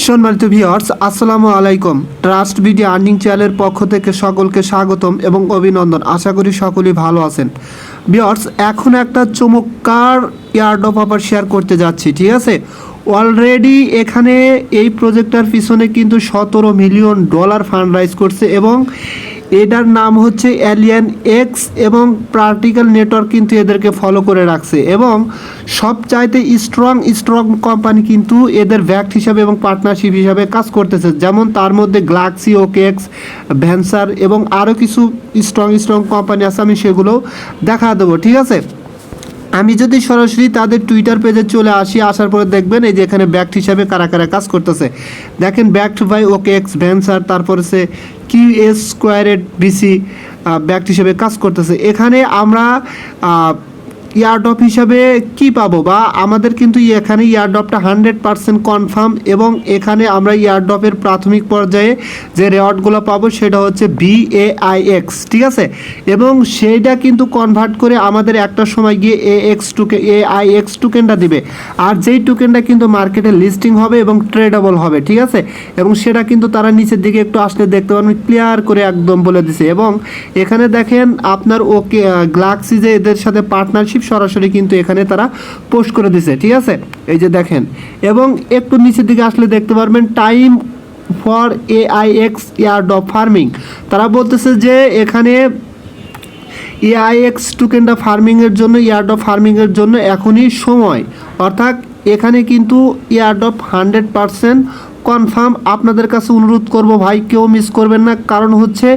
সম্মানিত ভিউয়ার্স, আসসালামু আলাইকুম। ট্রাস্ট ভিডিও আর্নিং চ্যানেলের পক্ষ থেকে সকলকে স্বাগতম এবং অভিনন্দন। আশা করি সকলেই ভালো আছেন। ভিউয়ার্স, এখন একটা চমৎকার এয়ারড্রপ অফার শেয়ার করতে যাচ্ছি, ঠিক আছে। অলরেডি এখানে এই প্রজেক্টটার পিছনে কিন্তু $17 মিলিয়ন ফান্ড রাইজ করছে এবং এটার নাম হচ্ছে AlienX এবং পার্টিকেল নেটওয়ার্ক কিন্তু এদেরকে ফলো করে রাখছে এবং সবচাইতে স্ট্রং কোম্পানি কিন্তু এদের ব্যাক্ট হিসাবে এবং পার্টনারশিপ হিসাবে কাজ করতেছে। যেমন তার মধ্যে গ্লাক্সি, ওকেএক্স, ভ্যান্সার এবং আরও কিছু স্ট্রং কোম্পানি আছে, আমি সেগুলো দেখা দেবো, ঠিক আছে। আমি যদি সরাসরি তাদের টুইটার পেজে চলে আসি, আসার পরে দেখবেন এই যে এখানে ব্যাক্ট হিসাবে কারা কারা কাজ করতেছে। দেখেন ব্যাক্ট বাই ওকেএক্স, ভ্যান্সার, তারপরে সে কিউএস স্কোয়ারেড বিসি ব্যাক্ট হিসেবে কাজ করতেছে। এখানে আমরা ইয়ারড্রপ হিসাবে কি পাবো, বা আমাদের কিন্তু এখানে ইয়ারড্রপটা 100% কনফার্ম এবং এখানে আমরা ইয়ারড্রপের প্রাথমিক পর্যায়ে যে রেওয়ার্ডগুলো পাবো সেটা হচ্ছে BAIX, ঠিক আছে। এবং সেইটা কিন্তু কনভার্ট করে আমাদের একটা সময় গিয়ে AIX টোকেনটা দিবে, আর যেই টোকেনটা কিন্তু মার্কেটে লিস্টিং হবে এবং ট্রেডেবল হবে, ঠিক আছে। এবং সেটা কিন্তু তারা নিচের দিকে একটু আসলে দেখতে পাবেন, ক্লিয়ার করে একদম বলে দিছে। এবং এখানে দেখেন আপনার গ্লাক্সি যে এদের সাথে পার্টনারশিপ সরাসরি কিন্তু এখানে তারা পোস্ট করে দিছে, ঠিক আছে। এই যে দেখেন, এবং একটু নিচের দিকে আসলে দেখতে পারবেন time for AIX airdrop farming. তারা বলতেছে যে এখানে AIX টোকেনটা ফার্মিংয়ের জন্য, এয়ারড্রপ ফার্মিংয়ের জন্য এখনই সময়, অর্থাৎ এখানে কিন্তু এয়ারড্রপ 100% কনফার্ম। আপনাদের কাছে অনুরোধ করব ভাই, কেউ মিস করবেন না, কারণ হচ্ছে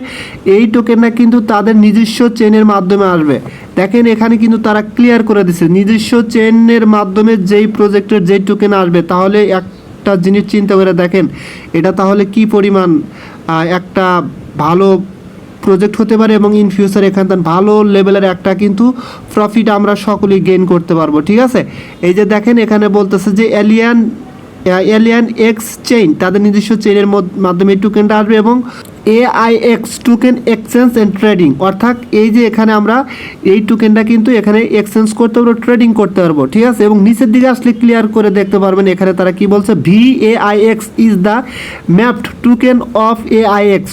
এই টোকেনটা কিন্তু তাদের নিজস্ব চেনের মাধ্যমে আসবে। দেখেন এখানে কিন্তু তারা ক্লিয়ার করে দিচ্ছে নিজস্ব চেনের মাধ্যমে যেই প্রজেক্টের যেই টোকেন আসবে, তাহলে একটা জিনিস চিন্তা করে দেখেন এটা তাহলে কি পরিমাণ একটা ভালো প্রজেক্ট হতে পারে এবং ইন ফিউচার এখান থেকে ভালো লেভেলের একটা কিন্তু প্রফিট আমরা সকলেই গেইন করতে পারবো, ঠিক আছে। এই যে দেখেন এখানে বলতেছে যে AlienX চেইন, তাদের নিজস্ব চেইনের মাধ্যমে এই টোকেনটা আসবে এবং AIX token exchange and trading, অর্থাৎ এই যে এখানে আমরা এই টোকেনটা কিন্তু এখানে এক্সচেঞ্জ করতে পারবো, ট্রেডিং করতে পারবো, ঠিক আছে। এবং নিচের দিকে আসলে ক্লিয়ার করে দেখতে পারবেন এখানে তারা কি বলছে, BAIX is the mapped token of AIX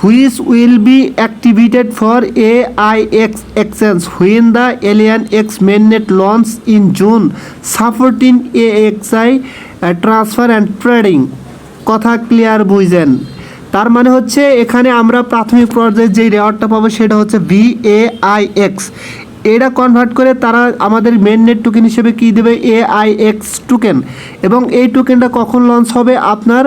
which will be activated for AIX exchange when the AlienX mainnet launch in June, supporting AXI transfer and trading। কথা ক্লিয়ার বুঝেন? তার মানে হচ্ছে এখানে আমরা প্রাথমিক পর্যায়ে যেই রেওয়ার্ডটা পাবো সেটা হচ্ছে BAIX। এটা কনভার্ট করে তারা আমাদের মেননেট টোকেন হিসেবে কি দেবে, AIX টোকেন। এবং এই টোকেনটা কখন লঞ্চ হবে, আপনার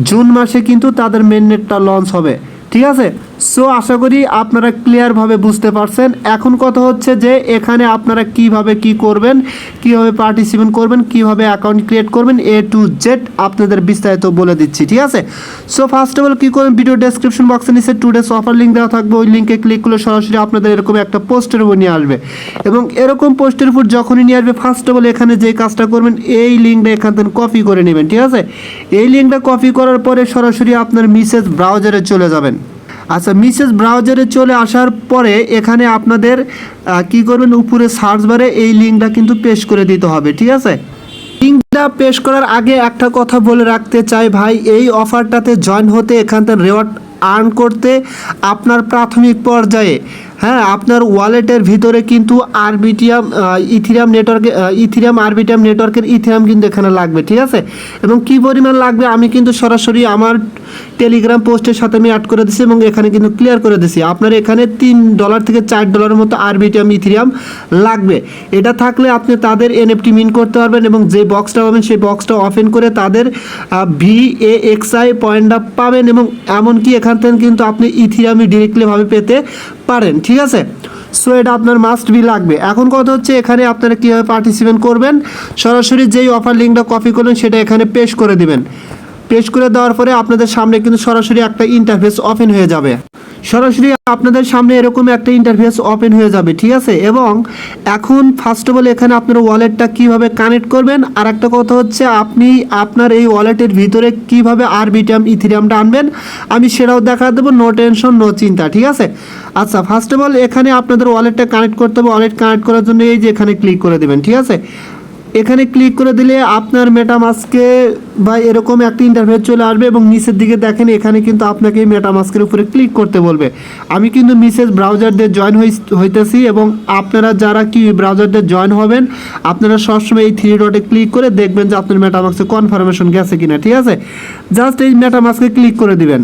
জুন মাসে কিন্তু তাদের মেননেটটা লঞ্চ হবে, ঠিক আছে। সো আশা করি আপনারা ক্লিয়ারভাবে বুঝতে পারছেন। এখন কথা হচ্ছে যে এখানে আপনারা কিভাবে কি করবেন, কিভাবে পার্টিসিপেট করবেন, কিভাবে অ্যাকাউন্ট ক্রিয়েট করবেন, A to Z আপনাদের বিস্তারিত বলে দিচ্ছি, ঠিক আছে। সো ফার্স্ট অফ অল কী করবেন, ভিডিও ডেসক্রিপশন বক্সে নিচে টুডেস অফার লিঙ্ক দেওয়া থাকবে, ওই লিঙ্কে ক্লিক করলে সরাসরি আপনাদের এরকম একটা পোস্টের উপর নিয়ে আসবে। এবং এরকম পোস্টের উপর যখনই নিয়ে আসবে, ফার্স্ট অফ অল এখানে যে কাজটা করবেন, এই লিঙ্কটা এখান থেকে কপি করে নেবেন, ঠিক আছে। এই লিঙ্কটা কপি করার পরে সরাসরি আপনার মেসেজ ব্রাউজারে চলে যাবেন। আচ্ছা, মেসেজ ব্রাউজারে চলে আসার পরে এখানে আপনাদের কি করবেন, উপরে সার্চ বারে এই লিঙ্কটা কিন্তু পেস্ট করে দিতে হবে, ঠিক আছে। লিঙ্কটা পেস্ট করার আগে একটা কথা বলে রাখতে চাই ভাই, এই অফারটাতে জয়েন হতে, এখান থেকে রেওয়ার্ড আর্ন করতে আপনার প্রাথমিক পর্যায়ে আপনার ওয়ালেটের ভিতরে কিন্তু ইথিরিয়াম নেটওয়ার্কের ইথিরিয়াম কিন্তু এখানে লাগবে, ঠিক আছে। এবং কি পরিমাণ লাগবে আমি কিন্তু সরাসরি আমার টেলিগ্রাম পোস্টের সাথে আমি অ্যাড করে দিছি এবং এখানে কিন্তু ক্লিয়ার করে দিছি। আপনার এখানে $3 থেকে $4 মতো ইথিরিয়াম লাগবে। এটা থাকলে আপনি তাদের NFT মিন করতে পারবেন এবং যে বক্সটা পাবেন সেই বক্সটা ওপেন করে তাদের BAXI পয়েন্টটা পাবেন এবং এমনকি এখান থেকে কিন্তু আপনি ইথিরিয়ামই ডিরেক্টলিভাবে পেতে পারেন, ঠিক আছে। সো এটা আপনার মাস্ট বি লাগবে। এখন কথা হচ্ছে এখানে আপনারা কীভাবে পার্টিসিপেট করবেন, সরাসরি যেই অফার লিঙ্কটা কপি করবেন সেটা এখানে পেস্ট করে দিবেন। পেস্ট করে দেওয়ার পরে আপনাদের সামনে কিন্তু সরাসরি একটা ইন্টারফেস ওপেন হয়ে যাবে, সরাসরি আপনাদের সামনে এরকম একটা ইন্টারফেস ওপেন হয়ে যাবে, ঠিক আছে। এবং এখন ফার্স্ট অফ অল এখানে আপনার ওয়ালেটটা কিভাবে কানেক্ট করবেন, আর একটা কথা হচ্ছে আপনি আপনার এই ওয়ালেটের ভিতরে কিভাবে ইথিরিয়ামটা আনবেন আমি সেটাও দেখা দেবো, নো টেনশন নো চিন্তা, ঠিক আছে। আচ্ছা, ফার্স্ট অফ অল এখানে আপনাদের ওয়ালেটটা কানেক্ট করতে হবে। ওয়ালেট কানেক্ট করার জন্য এই যে এখানে ক্লিক করে দেবেন, ঠিক আছে। এখানে ক্লিক করে দিলে আপনার মেটামাস্কে বা এরকম একটা ইন্টারফেস চলে আসবে এবং নিচের দিকে দেখেন এখানে কিন্তু আপনাকে মেটামাস্কের উপরে ক্লিক করতে বলবে। আমি কিন্তু মিসেস ব্রাউজার দিয়ে জয়েন হইতেছি এবং আপনারা যারা কি ব্রাউজার দিয়ে জয়েন হবেন আপনারা সবসময় এই 3 ডটে ক্লিক করে দেখবেন যে আপনার মেটামাস্কে কনফার্মেশন গেছে কিনা। ঠিক আছে, জাস্ট এই মেটামাস্কে ক্লিক করে দিবেন।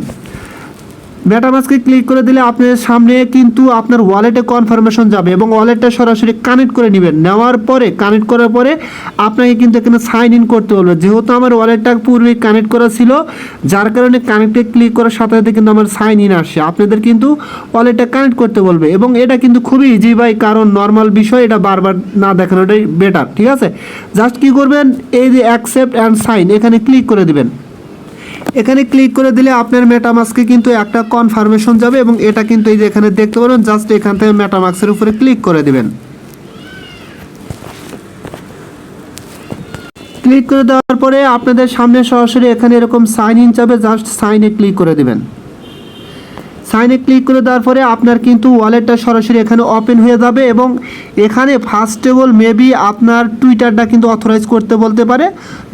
মেটামাস্কে ক্লিক করে দিলে আপনার সামনে কিন্তু আপনার ওয়ালেটে কনফার্মেশন যাবে এবং ওয়ালেটটা সরাসরি কানেক্ট করে নেবেন। নেওয়ার পরে কানেক্ট করার পরে আপনাকে কিন্তু এখানে সাইন ইন করতে বলবে। যেহেতু আমার ওয়ালেটটা পূর্বে কানেক্ট করা ছিল যার কারণে কানেক্টে ক্লিক করার সাথে সাথে কিন্তু আমার সাইন ইন আসছে। আপনাদের কিন্তু ওয়ালেটটা কানেক্ট করতে বলবে এবং এটা কিন্তু খুবই ইজি ভাই, কারণ নর্মাল বিষয়, এটা বারবার না দেখানোটাই বেটার। ঠিক আছে, জাস্ট কি করবেন, এই যে অ্যাকসেপ্ট অ্যান্ড সাইন এখানে ক্লিক করে দিবেন। এখানে ক্লিক করে দিলে আপনার মেটামাস্কে কিন্তু একটা কনফার্মেশন যাবে এবং এটা কিন্তু এই যে এখানে দেখতে পারেন, জাস্ট এখান থেকে মেটামাস্কের উপরে ক্লিক করে দিবেন। ক্লিক করে দেওয়ার পরে আপনাদের সামনে সরাসরি এখানে এরকম সাইন ইন যাবে, জাস্ট সাইনে ক্লিক করে দিবেন। সাইনে ক্লিক করে দেওয়ার পরে আপনার কিন্তু ওয়ালেটটা সরাসরি এখানে ওপেন হয়ে যাবে এবং এখানে ফার্স্ট অফ অল মেবি আপনার টুইটারটা কিন্তু অথরাইজ করতে বলতে পারে।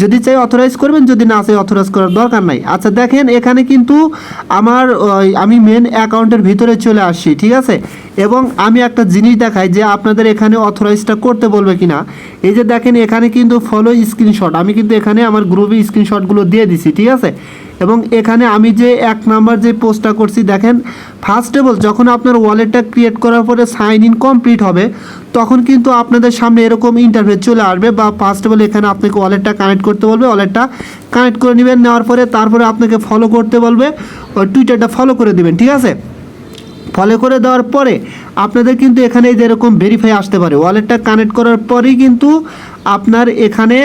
যদি চাই অথরাইজ করবেন, যদি না চাই অথরাইজ করার দরকার নাই। আচ্ছা দেখেন এখানে কিন্তু আমি মেন অ্যাকাউন্টের ভিতরে চলে আসছি। ঠিক আছে, এবং আমি একটা জিনিস দেখাই যে আপনাদের এখানে অথরাইজটা করতে বলবে কিনা। এই যে দেখেন এখানে কিন্তু ফলো স্ক্রিনশট, আমি কিন্তু এখানে আমার গ্রুপে স্ক্রিনশটগুলো দিয়ে দিছি। ঠিক আছে, এবং এখানে আমি যে 1 নাম্বার যে পোস্টটা করছি দেখেন, ফার্স্ট অফ অল যখন আপনার ওয়ালেটটা ক্রিয়েট করার পরে সাইন ইন কমপ্লিট হবে তখন কিন্তু আপনাদের সামনে এরকম ইন্টারফেস চলে আসবে। বা ফার্স্ট অফ অল এখানে আপনাকে ওয়ালেটটা কানেক্ট করতে বলবে, ওয়ালেটটা কানেক্ট করে নেবেন। নেওয়ার পরে তারপরে আপনাকে ফলো করতে বলবে, ওই টুইটারটা ফলো করে দেবেন। ঠিক আছে, ফলো করে দেওয়ার পরে আপনাদের কিন্তু এখানে যেরকম ভেরিফাই আসতে পারে। ওয়ালেটটা কানেক্ট করার পরেই কিন্তু আপনার এখানে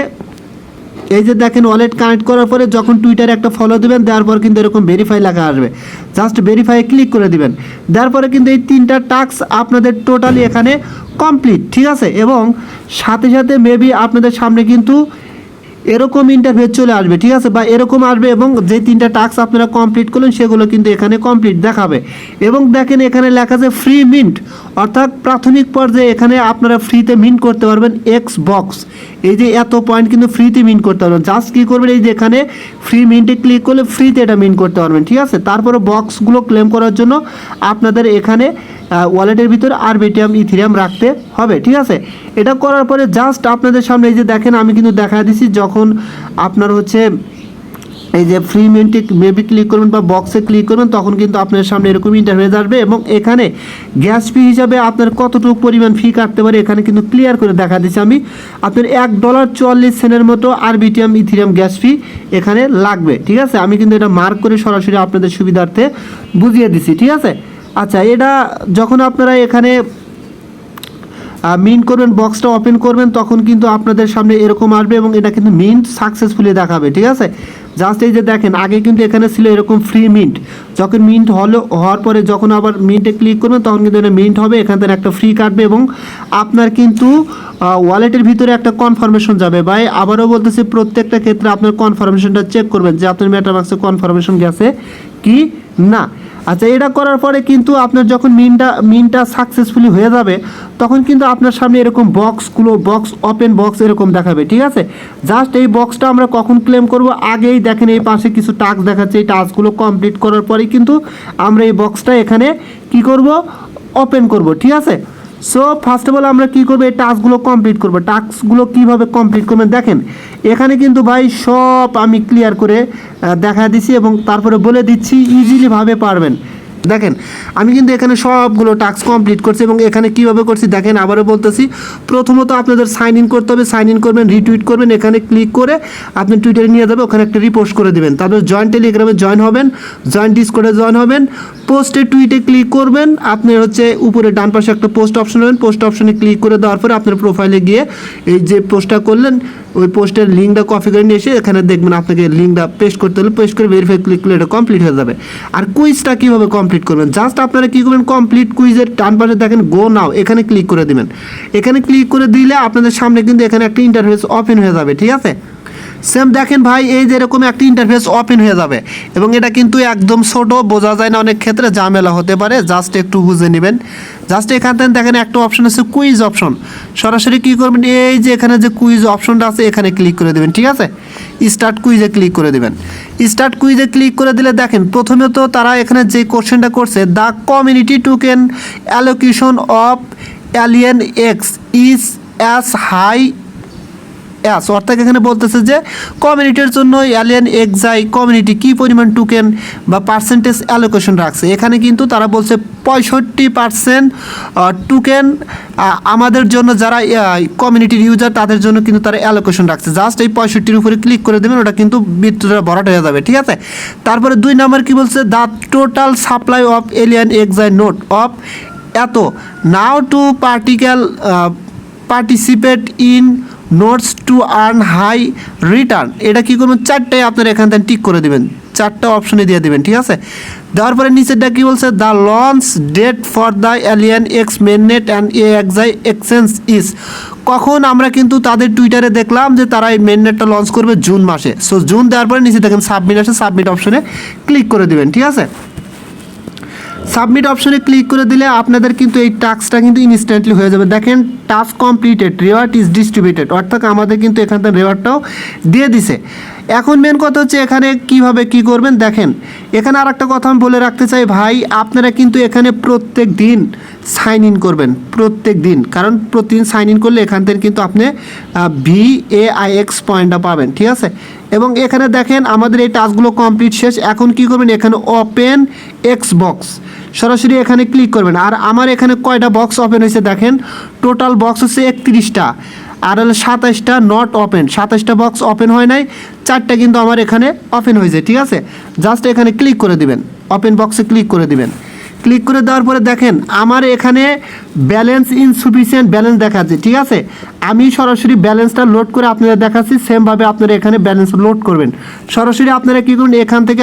এই যে দেখেন ওয়ালেট কানেক্ট করার পরে যখন টুইটারে একটা ফলো দেবেন, দেওয়ার পর কিন্তু এরকম ভেরিফাই লেখা আসবে, জাস্ট ভেরিফাই ক্লিক করে দিবেন। দেওয়ার পরে কিন্তু এই 3টা টাস্ক আপনাদের টোটালি এখানে কমপ্লিট। ঠিক আছে, এবং সাথে সাথে মেবি আপনাদের সামনে কিন্তু এরকম ইন্টারফেস চলে আসবে। ঠিক আছে, বা এরকম আসবে এবং যে 3টা টাস্ক আপনারা কমপ্লিট করলেন সেগুলো কিন্তু এখানে কমপ্লিট দেখাবে। এবং দেখেন এখানে লেখা আছে ফ্রি মিন্ট, অর্থাৎ প্রাথমিক পর্যায়ে এখানে আপনারা ফ্রিতে মিন্ট করতে পারবেন এক্স বক্স। এই যে এত পয়েন্ট কিন্তু ফ্রিতে মিন্ট করতে পারবেন। জাস্ট কী করবেন, এই যে এখানে ফ্রি মিন্টে ক্লিক করলে ফ্রিতে এটা মিন্ট করতে পারবেন। ঠিক আছে, তারপরে বক্সগুলো ক্লেম করার জন্য আপনাদের এখানে ওয়ালেটের ভিতরে আরবিটিএম ইথিরিয়াম রাখতে হবে। ঠিক আছে, এটা করার পরে জাস্ট আপনাদের সামনে এই যে দেখেন আমি কিন্তু দেখা দিছি, যখন আপনার হচ্ছে এই যে ফ্রি মিন্টে মেবি ক্লিক করবেন বা বক্সে ক্লিক করবেন তখন কিন্তু আপনার সামনে এরকম ইন্টারফেস আসবে এবং এখানে গ্যাস ফি হিসাবে আপনার কতটুকু পরিমাণ ফি কাটতে পারে এখানে কিন্তু ক্লিয়ার করে দেখা দিচ্ছি আমি। আপনার $1.44 মতো আরবিটিএম ইথিরিয়াম গ্যাস ফি এখানে লাগবে। ঠিক আছে, আমি কিন্তু এটা মার্ক করে সরাসরি আপনাদের সুবিধার্থে বুঝিয়ে দিছি। ঠিক আছে, আচ্ছা এটা যখন আপনারা এখানে মিন্ট করবেন, বক্সটা ওপেন করবেন তখন কিন্তু আপনাদের সামনে এরকম আসবে এবং এটা কিন্তু মিন্ট সাকসেসফুলি দেখাবে। ঠিক আছে, জাস্ট এই যে দেখেন আগে কিন্তু এখানে ছিল এরকম ফ্রি মিন্ট, যখন মিন্ট হওয়ার পরে যখন আবার মিন্টে ক্লিক করবেন তখন কিন্তু এটা মিন্ট হবে, এখান থেকে একটা ফ্রি কাটবে এবং আপনার কিন্তু ওয়ালেটের ভিতরে একটা কনফার্মেশন যাবে। ভাই আবারও বলতেছি, প্রত্যেকটা ক্ষেত্রে আপনার কনফার্মেশনটা চেক করবেন যে আপনার মেটামাস্কে কনফার্মেশন গেছে কি না। আচ্ছা, এটা করার পরে কিন্তু আপনার যখন মিনটা সাকসেসফুলি হয়ে যাবে তখন কিন্তু আপনার সামনে এরকম বক্স ওপেন বক্স এরকম দেখাবে। ঠিক আছে, জাস্ট এই বক্সটা আমরা কখন ক্লেম করব, আগেই দেখেন এই পাশে কিছু টাস্ক দেখাচ্ছে, এই টাস্কগুলো কমপ্লিট করার পরেই কিন্তু আমরা এই বক্সটা এখানে কি করব, ওপেন করব। ঠিক আছে, সো ফার্স্ট অফ অল আমরা কী করবো, এই টাস্কগুলো কমপ্লিট করবো। টাস্কগুলো কীভাবে কমপ্লিট করবেন দেখেন এখানে কিন্তু ভাই সব আমি ক্লিয়ার করে দেখা দিচ্ছি এবং তারপরে বলে দিচ্ছি ইজিলিভাবে পারবেন। দেখেন আমি কিন্তু এখানে সবগুলো টাস্ক কমপ্লিট করছি এবং এখানে কিভাবে করছি দেখেন, আবারও বলতেছি, প্রথমত আপনাদের সাইন ইন করতে হবে, সাইন ইন করবেন, রিটুইট করবেন, এখানে ক্লিক করে আপনি টুইটারে নিয়ে যাবে, ওখানে একটা রিপোস্ট করে দেবেন, তারপর জয়েন্ট টেলিগ্রামে জয়েন হবেন, জয়েন্ট ডিসকর্ডে জয়েন হবেন, পোস্টে টুইটে ক্লিক করবেন, আপনি হচ্ছে উপরে ডান পাশে একটা পোস্ট অপশন হবেন, পোস্ট অপশনে ক্লিক করে দেওয়ার পরে আপনার প্রোফাইলে গিয়ে এই যে পোস্টটা করলেন ওই পোস্টের লিঙ্কটা কপি করে নিয়ে এসে এখানে দেখবেন আপনাকে লিঙ্কটা পেস্ট করতে হলে পেস্ট করে ভেরিফাই ক্লিক করলে এটা কমপ্লিট হয়ে যাবে। আর কুইজটা কীভাবে কমপ্লিট করবেন, জাস্ট আপনারা কী করবেন, কমপ্লিট কুইজের ডান পাশে দেখেন গো নাও, এখানে ক্লিক করে দেবেন। এখানে ক্লিক করে দিলে আপনাদের সামনে কিন্তু এখানে একটা ইন্টারফেস ওপেন হয়ে যাবে। ঠিক আছে, সেম দেখেন ভাই, এই যে এরকম একটা ইন্টারফেস ওপেন হয়ে যাবে এবং এটা কিন্তু একদম ছোট, বোঝা যায় না, অনেক ক্ষেত্রে ঝামেলা হতে পারে, জাস্ট একটু বুঝে নেবেন। জাস্ট এখান থেকে দেখেন একটা অপশন আছে কুইজ অপশন, সরাসরি কী করবেন, এই যে এখানে যে কুইজ অপশনটা আছে এখানে ক্লিক করে দেবেন, ঠিক আছে। স্টার্ট কুইজে ক্লিক করে দেবেন। স্টার্ট কুইজে ক্লিক করে দিলে দেখেন প্রথমে তো তারা এখানে যে কোশ্চেনটা করছে, the community token allocation of AlienX is as high as, অর্থাৎ এখানে বলতেছে যে কমিউনিটির জন্য AlienX কমিউনিটি কী পরিমাণ টোকেন বা পার্সেন্টেজ অ্যালোকেশন রাখছে। এখানে কিন্তু তারা বলছে 65% টোকেন আমাদের জন্য, যারা কমিউনিটির ইউজার তাদের জন্য কিন্তু তারা অ্যালোকেশন রাখছে। জাস্ট এই 65-র উপরে ক্লিক করে দেবেন, ওটা কিন্তু ভিতরে ভরাট হয়ে যাবে, ঠিক আছে। তারপরে 2 নম্বর কী বলছে, the total supply of AlienX note of এত now to participate in notes to earn high return. এটা কী করবেন, 4টায় আপনারা এখান থেকে টিক করে দেবেন, 4টা অপশনে দিয়ে দেবেন, ঠিক আছে। দেওয়ার পরে নিচেরটা কী বলছে, the launch date for the AlienX mainnet and AXI exchange is, কখন আমরা কিন্তু তাদের টুইটারে দেখলাম যে তারা এই মেননেটটা লঞ্চ করবে জুন মাসে। সো জুন দেওয়ার পরে নিচে দেখেন সাবমিট আসে, সাবমিট অপশনে ক্লিক করে দেবেন, ঠিক আছে। সাবমিট অপশনে ক্লিক করে দিলে আপনাদের কিন্তু এই টাস্কটা কিন্তু ইনস্ট্যান্টলি হয়ে যাবে। দেখেন task completed, reward is distributed, অর্থাৎ আমাদের কিন্তু এখান থেকে রিওয়ার্ডটাও দিয়ে দিছে। এখন মেন কথা হচ্ছে এখানে কিভাবে কি করবেন। দেখেন এখানে আর একটা কথা আমি বলে রাখতে চাই ভাই, আপনারা কিন্তু এখানে প্রত্যেক দিন সাইন ইন করবেন, প্রত্যেক দিন, কারণ প্রতিদিন সাইন ইন করলে এখান থেকে কিন্তু আপনি VAIX পয়েন্টটা পাবেন, ঠিক আছে। এবং এখানে দেখেন আমাদের এই টাস্কগুলো কমপ্লিট শেষ। এখন কি করবেন, এখানে ওপেন এক্স বক্স সরাসরি এখানে ক্লিক করবেন। আর আমার এখানে কয়টা বক্স ওপেন হয়েছে দেখেন, টোটাল বক্স হচ্ছে 31টা, আর হলো 27টা নট ওপেন, 27টা বক্স ওপেন হয় নাই, 4টা কিন্তু আমার এখানে ওপেন হয়েছে, ঠিক আছে। জাস্ট এখানে ক্লিক করে দিবেন, ওপেন বক্সে ক্লিক করে দিবেন। ক্লিক করে দেওয়ার পরে দেখেন আমার এখানে ব্যালেন্স ইনসুফিসিয়েন্ট ব্যালেন্স দেখাচ্ছে, ঠিক আছে। আমি সরাসরি ব্যালেন্সটা লোড করে আপনাদের দেখাচ্ছি, সেমভাবে আপনারা এখানে ব্যালেন্স লোড করবেন। সরাসরি আপনারা কী করবেন, এখান থেকে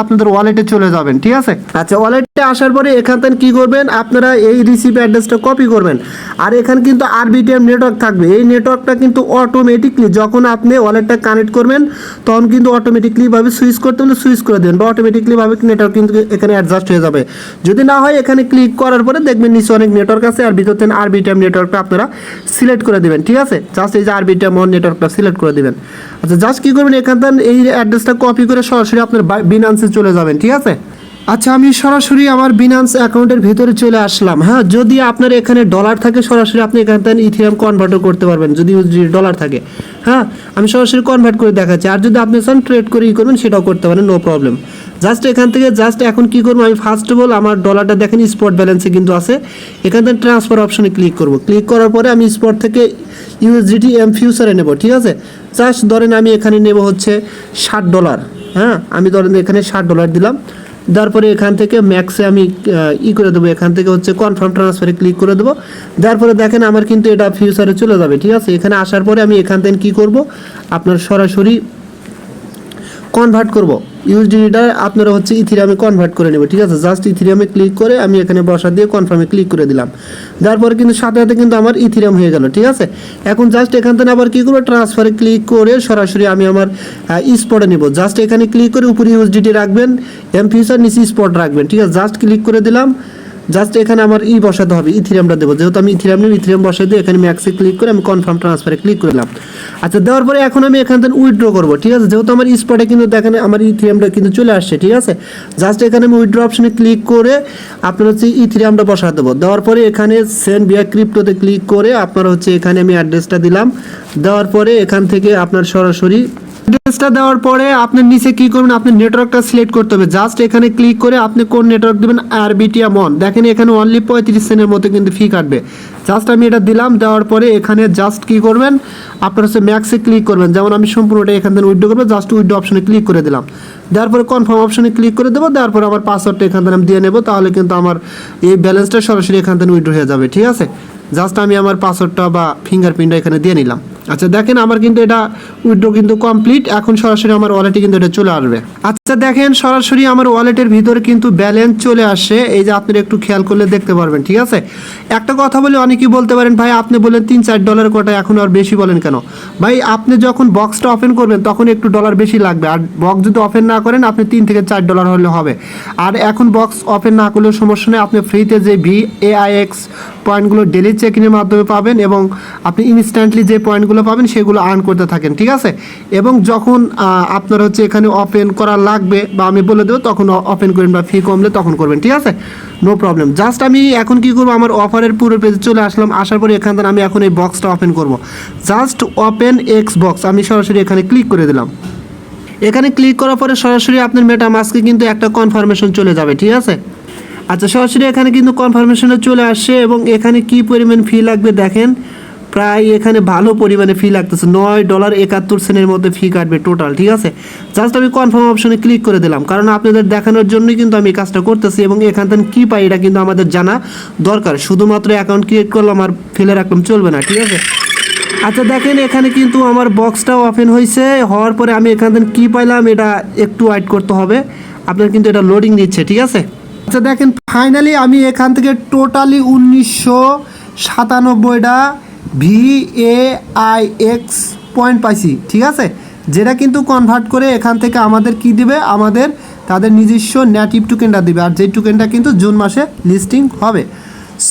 আপনাদের ওয়ালেটে চলে যাবেন, ঠিক আছে। আচ্ছা, ওয়ালেটে আসার পরে এখান থেকে কী করবেন, আপনারা এই রিসিভ অ্যাড্রেসটা কপি করবেন। আর এখানে কিন্তু আরবিটিএম নেটওয়ার্ক থাকবে, এই নেটওয়ার্কটা কিন্তু অটোমেটিকলি যখন আপনি ওয়ালেটটা কানেক্ট করবেন তখন কিন্তু অটোমেটিকলিভাবে সুইচ করতে হলে সুইচ করে দেবেন, বা অটোমেটিকলিভাবে নেটওয়ার্ক কিন্তু এখানে অ্যাডজাস্ট হয়ে যাবে। যদি না হয় এখানে ক্লিক করার পরে দেখবেন নিচে অনেক নেটওয়ার্ক আছে, আর ভিতর থেকে আরবিটিএম নেটওয়ার্কটা আপনারা সিলেক্ট করে দেবেন, ঠিক আছে। জাস্ট এই যে আরবিটিএম নেটওয়ার্কটা সিলেক্ট করে দেবেন। আচ্ছা, জাস্ট কী করবেন, এখান থেকে এই অ্যাড্রেসটা কপি করে সরাসরি আপনার বিনান্সে চলে যাবেন, ঠিক আছে। আচ্ছা, আমি সরাসরি আমার বিনান্স অ্যাকাউন্টের ভিতরে চলে আসলাম। হ্যাঁ, যদি আপনার এখানে ডলার থাকে সরাসরি আপনি এখান থেকে ইথিরিয়াম কনভার্টও করতে পারবেন, যদি ডলার থাকে। হ্যাঁ, আমি সরাসরি কনভার্ট করে দেখাচ্ছি। আর যদি আপনি চান ট্রেড করে করবেন সেটাও করতে পারেন, নো প্রবলেম। জাস্ট এখান থেকে এখন কী করবো, আমি ফার্স্ট অফ অল আমার ডলারটা দেখেন স্পট ব্যালেন্সে কিন্তু আছে, এখান থেকে ট্রান্সফার অপশনে ক্লিক করব। ক্লিক করার পরে আমি স্পট থেকে USDT ফিউচারে নেব, ঠিক আছে। জাস্ট ধরেন আমি এখানে নেব হচ্ছে $60। হ্যাঁ, আমি ধরেন এখানে $60 দিলাম। তারপরে এখান থেকে ম্যাক্সে আমি করে দেবো, এখান থেকে হচ্ছে কনফার্ম ট্রান্সফারে ক্লিক করে দেবো। তারপরে দেখেন আমার কিন্তু এটা ফিউচারে চলে যাবে, ঠিক আছে। এখানে আসার পরে আমি এখান থেকে কী করব, আপনার সরাসরি কনভার্ট করব ইউএসডিটা, আপনারা হচ্ছে ইথিরিয়ামে কনভার্ট করে নেব, ঠিক আছে। জাস্ট ইথিরিয়ামে ক্লিক করে আমি এখানে বসা দিয়ে কনফার্মে ক্লিক করে দিলাম। তারপরে কিন্তু সাথে সাথে কিন্তু আমার ইথিরিয়াম হয়ে গেল, ঠিক আছে। এখন জাস্ট এখান থেকে আবার কী করবো, ট্রান্সফারে ক্লিক করে সরাসরি আমি আমার স্পটে নেব। জাস্ট এখানে ক্লিক করে উপরে ইউএসডিটি রাখবেন, ফিউচার নিচে স্পট রাখবেন, ঠিক আছে। জাস্ট ক্লিক করে দিলাম। জাস্ট এখানে আমার বসাতে হবে, ইথিরিয়ামটা দেবো, যেহেতু আমি ইথিরিয়াম নেব, ইথিরিয়াম বসাই দিয়ে এখানে ম্যাক্সে ক্লিক করে আমি কনফার্ম ট্রান্সফারে ক্লিক করলাম। আচ্ছা, দেওয়ার পরে এখন আমি এখান থেকে উইথড্র করবো, ঠিক আছে। যেহেতু আমার স্পটে কিন্তু দেখেন আমার ইথিরিয়ামটা কিন্তু চলে আসছে, ঠিক আছে। জাস্ট এখানে আমি উইথড্র অপশনে ক্লিক করে আপনার হচ্ছে ইথিরিয়ামটা বসা দেবো। দেওয়ার পরে এখানে সেন্ড ভিয়া ক্রিপ্টোতে ক্লিক করে আপনার হচ্ছে এখানে আমি অ্যাড্রেসটা দিলাম। দেওয়ার পরে এখান থেকে আপনার সরাসরি অ্যাড্রেসটা দেওয়ার পরে আপনার নিচে কী করবেন, আপনি নেটওয়ার্কটা সিলেক্ট করতে হবে। জাস্ট এখানে ক্লিক করে আপনি কোন নেটওয়ার্ক দেবেন, আরবিটিএম দেখেন এখানে অনলি 35 সেন্টের মতো কিন্তু ফি কাটবে। জাস্ট আমি এটা দিলাম। দেওয়ার পরে এখানে জাস্ট কী করবেন, আপনার হচ্ছে ম্যাক্সে ক্লিক করবেন, যেমন আমি সম্পূর্ণটা এখান থেকে উইথড্র করবো। জাস্ট উইথড্র অপশনে ক্লিক করে দিলাম। দেওয়ার পরে কনফার্ম অপশনে ক্লিক করে দেবো। দেওয়ার পরে আমার পাসওয়ার্ডটা এখান থেকে আমি দিয়ে নেবো, তাহলে কিন্তু আমার এই ব্যালেন্সটা সরাসরি এখান থেকে উইথড্র হয়ে যাবে, ঠিক আছে। জাস্ট আমি আমার পাসওয়ার্ডটা বা ফিঙ্গারপ্রিন্টটা এখানে দিয়ে নিলাম। আচ্ছা, দেখেন আমার কিন্তু এটা উইথড্র কিন্তু কমপ্লিট। এখন সরাসরি আমার ওয়ালেটে কিন্তু এটা চলে আসবে। আচ্ছা, আচ্ছা দেখেন সরাসরি আমার ওয়ালেটের ভিতরে কিন্তু ব্যালেন্স চলে আসে, এই যে আপনারা একটু খেয়াল করলে দেখতে পারবেন। ঠিক আছে, একটা কথা বলে অনেকেই বলতে পারেন ভাই আপনি বলেন $3-4 কটা, এখন আর বেশি বলেন কেন? ভাই আপনি যখন বক্সটা ওপেন করবেন তখন একটু ডলার বেশি লাগবে, আর বক্স যদি ওপেন না করেন আপনি $3 থেকে $4 হলে হবে। আর এখন বক্স ওপেন না করলেও সমস্যা নেই, আপনি ফ্রিতে যে AlienX পয়েন্টগুলো ডেলি চেকিংয়ের মাধ্যমে পাবেন এবং আপনি ইনস্ট্যান্টলি যে পয়েন্টগুলো পাবেন সেগুলো আর্ন করতে থাকেন। ঠিক আছে, এবং যখন আপনার হচ্ছে এখানে ওপেন করা লাগবে বা আমি বলে দেবো তখন ওপেন করবেন, বা ফি কমলে তখন করবেন। ঠিক আছে, নো প্রবলেম। জাস্ট আমি এখন কি করবো, আমার অফারের পুরো পেজে চলে আসলাম, আসার পরে এখান থেকে আমি এখন এই বক্সটা ওপেন করব। জাস্ট ওপেন এক্স বক্স আমি সরাসরি এখানে ক্লিক করে দিলাম। এখানে ক্লিক করার পরে সরাসরি আপনার মেটামাস্কে কিন্তু একটা কনফার্মেশন চলে যাবে। ঠিক আছে, আচ্ছা সরাসরি এখানে কিন্তু কনফার্মেশনে চলে আসছে এবং এখানে কি পরিমাণ ফি লাগবে দেখেন, প্রায় এখানে ভালো পরিমাণে ফি লাগতেছে, $9.71 মধ্যে ফি কাটবে টোটাল। ঠিক আছে, জাস্ট আমি কনফার্ম অপশনে ক্লিক করে দিলাম, কারণ আপনাদের দেখানোর জন্যই কিন্তু আমি কাজটা করতেছি এবং এখান থেকে কী পাই এটা কিন্তু আমাদের জানা দরকার। শুধুমাত্র অ্যাকাউন্ট ক্রিয়েট করলাম আর ফেলে রাখলাম চলবে না। ঠিক আছে, আচ্ছা দেখেন এখানে কিন্তু আমার বক্সটাও ওপেন হয়েছে, হওয়ার পরে আমি এখান থেকে কী পাইলাম এটা একটু ওয়েট করতে হবে, আপনার কিন্তু এটা লোডিং নিচ্ছে। ঠিক আছে, আচ্ছা দেখেন ফাইনালি আমি এখান থেকে টোটালি 1997টা VAIX পয়েন্ট পাইছি। ঠিক আছে, যেটা কিন্তু কনভার্ট করে এখান থেকে আমাদের কি দিবে, আমাদের তাদের নিজস্ব নেটিভ টোকেনটা দিবে, আর যেই টোকেনটা কিন্তু জুন মাসে লিস্টিং হবে।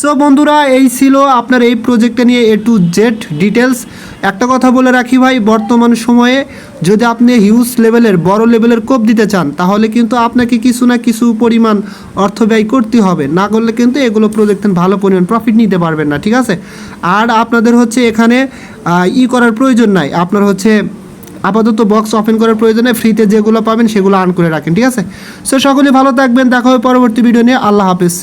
সো বন্ধুরা এই ছিল আপনার এই প্রজেক্টটা নিয়ে A to Z ডিটেলস। একটা কথা বলে রাখি ভাই, বর্তমান সময়ে যদি আপনি হিউজ লেভেলের বড় লেভেলের কোপ দিতে চান তাহলে কিন্তু আপনাকে কিছু না কিছু পরিমাণ অর্থ ব্যয় করতে হবে, না করলে কিন্তু এগুলো প্রজেক্টে ভালো পরিমাণ প্রফিট নিতে পারবেন না। ঠিক আছে, আর আপনাদের হচ্ছে এখানে করার প্রয়োজন নাই, আপনার হচ্ছে আপাতত বক্স ওপেন করার প্রয়োজন নেই, ফ্রিতে যেগুলো পাবেন সেগুলো আর্ন করে রাখেন। ঠিক আছে, সো সকলে ভালো থাকবেন, দেখা হবে পরবর্তী ভিডিও নিয়ে। আল্লাহ হাফেজ।